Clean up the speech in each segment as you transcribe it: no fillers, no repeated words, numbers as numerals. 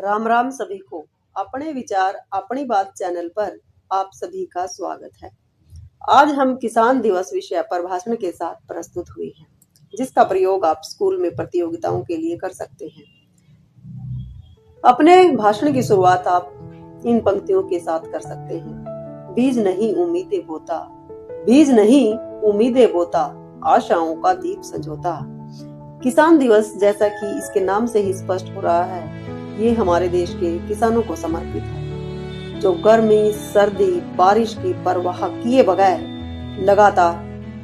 राम राम सभी को। अपने विचार अपनी बात चैनल पर आप सभी का स्वागत है। आज हम किसान दिवस विषय पर भाषण के साथ प्रस्तुत हुए हैं, जिसका प्रयोग आप स्कूल में प्रतियोगिताओं के लिए कर सकते हैं। अपने भाषण की शुरुआत आप इन पंक्तियों के साथ कर सकते हैं। बीज नहीं उम्मीदें बोता, बीज नहीं उम्मीदें बोता, आशाओं का दीप संजोता। किसान दिवस, जैसा कि इसके नाम से ही स्पष्ट हो रहा है, ये हमारे देश के किसानों को समर्पित है, जो गर्मी, सर्दी, बारिश की परवाह किए बगैर लगातार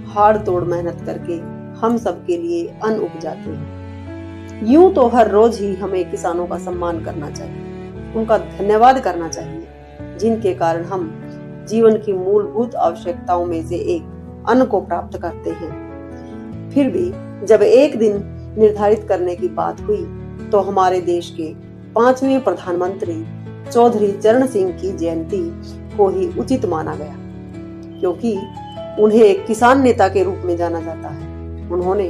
हाड़ तोड़ मेहनत करके हम सब के लिए अन्न उपजाते हैं। यूं तो हर रोज ही हमें किसानों का सम्मान करना चाहिए, उनका धन्यवाद करना चाहिए, जिनके कारण हम जीवन की मूलभूत आवश्यकताओं में से एक अन्न को प्राप्त करते हैं। फिर भी जब एक दिन निर्धारित करने की बात हुई तो हमारे देश के 5वें प्रधानमंत्री चौधरी चरण सिंह की जयंती को ही उचित माना गया, क्योंकि उन्हें एक किसान नेता के रूप में जाना जाता है। उन्होंने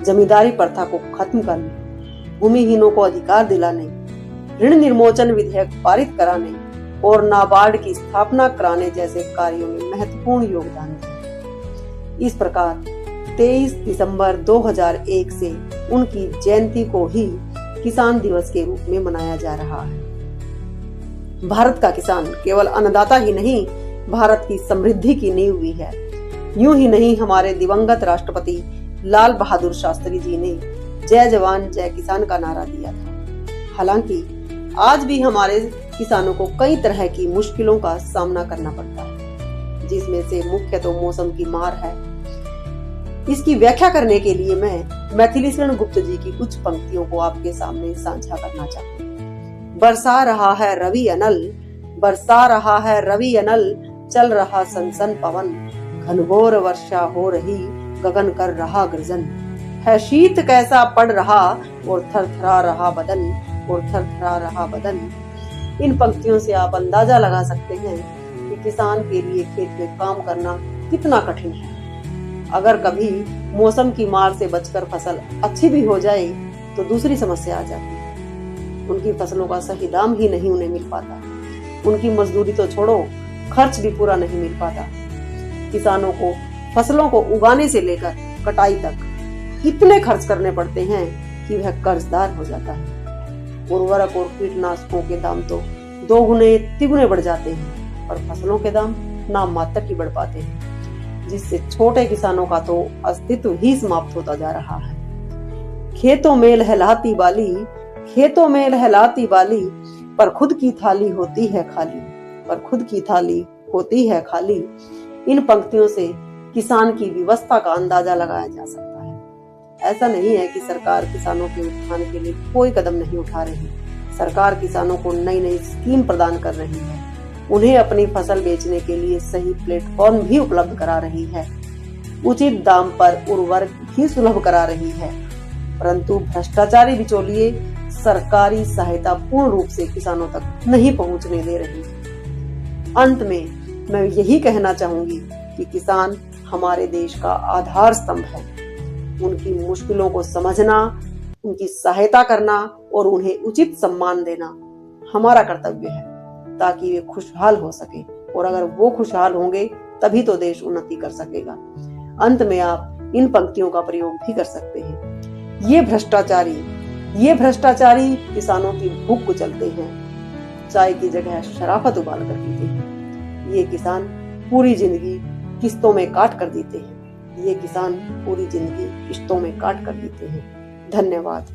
जमींदारी प्रथा को खत्म करने, भूमिहीनों को अधिकार दिलाने, ऋण निर्मोचन विधेयक पारित कराने और नाबार्ड की स्थापना कराने जैसे कार्यों में महत्वपूर्ण योगदान दिया। इस प्रकार 23 दिसंबर 2001 से उनकी जयंती को ही किसान दिवस के रूप में मनाया जा रहा है। भारत का किसान केवल अन्नदाता ही नहीं, भारत की समृद्धि की नींव भी है। यूं ही नहीं, हमारे दिवंगत राष्ट्रपति लाल बहादुर शास्त्री जी ने जय जवान जय किसान का नारा दिया था। हालांकि आज भी हमारे किसानों को कई तरह की मुश्किलों का सामना करना पड़ता है, जिसमें से मुख्य तो मौसम की मार है। इसकी व्याख्या करने के लिए मैं मैथिली शरण गुप्त जी की कुछ पंक्तियों को आपके सामने साझा करना चाहती हूँ। बरसा रहा है रवि अनल, बरसा रहा है रवि अनल, चल रहा सनसन पवन, घनघोर वर्षा हो रही, गगन कर रहा गर्जन, है शीत कैसा पड़ रहा और थरथरा रहा बदन, और थरथरा रहा बदन। इन पंक्तियों से आप अंदाजा लगा सकते हैं कि किसान के लिए खेत में काम करना कितना कठिन है। अगर कभी मौसम की मार से बचकर फसल अच्छी भी हो जाए तो दूसरी समस्या आ जाती है। उनकी फसलों का सही दाम ही नहीं उन्हें मिल पाता। उनकी मजदूरी तो छोड़ो, खर्च भी पूरा नहीं मिल पाता। किसानों को फसलों को उगाने से लेकर कटाई तक इतने खर्च करने पड़ते हैं कि वह कर्जदार हो जाता है। उर्वरक और कीटनाशकों के दाम तो 2 गुने 3 गुने बढ़ जाते हैं, और फसलों के दाम नाम मात्र ही बढ़ पाते हैं, जिससे छोटे किसानों का तो अस्तित्व ही समाप्त होता जा रहा है। खेतों में लहलाती बाली, खेतों में लहलाती बाली, पर खुद की थाली होती है खाली, पर खुद की थाली होती है खाली। इन पंक्तियों से किसान की विवस्था का अंदाजा लगाया जा सकता है। ऐसा नहीं है कि सरकार किसानों के उत्थान के लिए कोई कदम नहीं उठा रही। सरकार किसानों को नई नई स्कीम प्रदान कर रही है, उन्हें अपनी फसल बेचने के लिए सही प्लेटफॉर्म भी उपलब्ध करा रही है, उचित दाम पर उर्वरक भी सुलभ करा रही है। परंतु भ्रष्टाचारी बिचौलिए सरकारी सहायता पूर्ण रूप से किसानों तक नहीं पहुंचने दे रही। अंत में मैं यही कहना चाहूंगी कि किसान हमारे देश का आधार स्तंभ है। उनकी मुश्किलों को समझना, उनकी सहायता करना और उन्हें उचित सम्मान देना हमारा कर्तव्य है, ताकि वे खुशहाल हो सके। और अगर वो खुशहाल होंगे तभी तो देश उन्नति कर सकेगा। अंत में आप इन पंक्तियों का प्रयोग भी कर सकते हैं। ये भ्रष्टाचारी किसानों की भूख कुचलते हैं, चाय की जगह शराफत उबाल कर पीते हैं। ये किसान पूरी जिंदगी किस्तों में काट कर देते हैं। ये किसान पूरी जिंदगी किस्तों में काट कर देते हैं। धन्यवाद।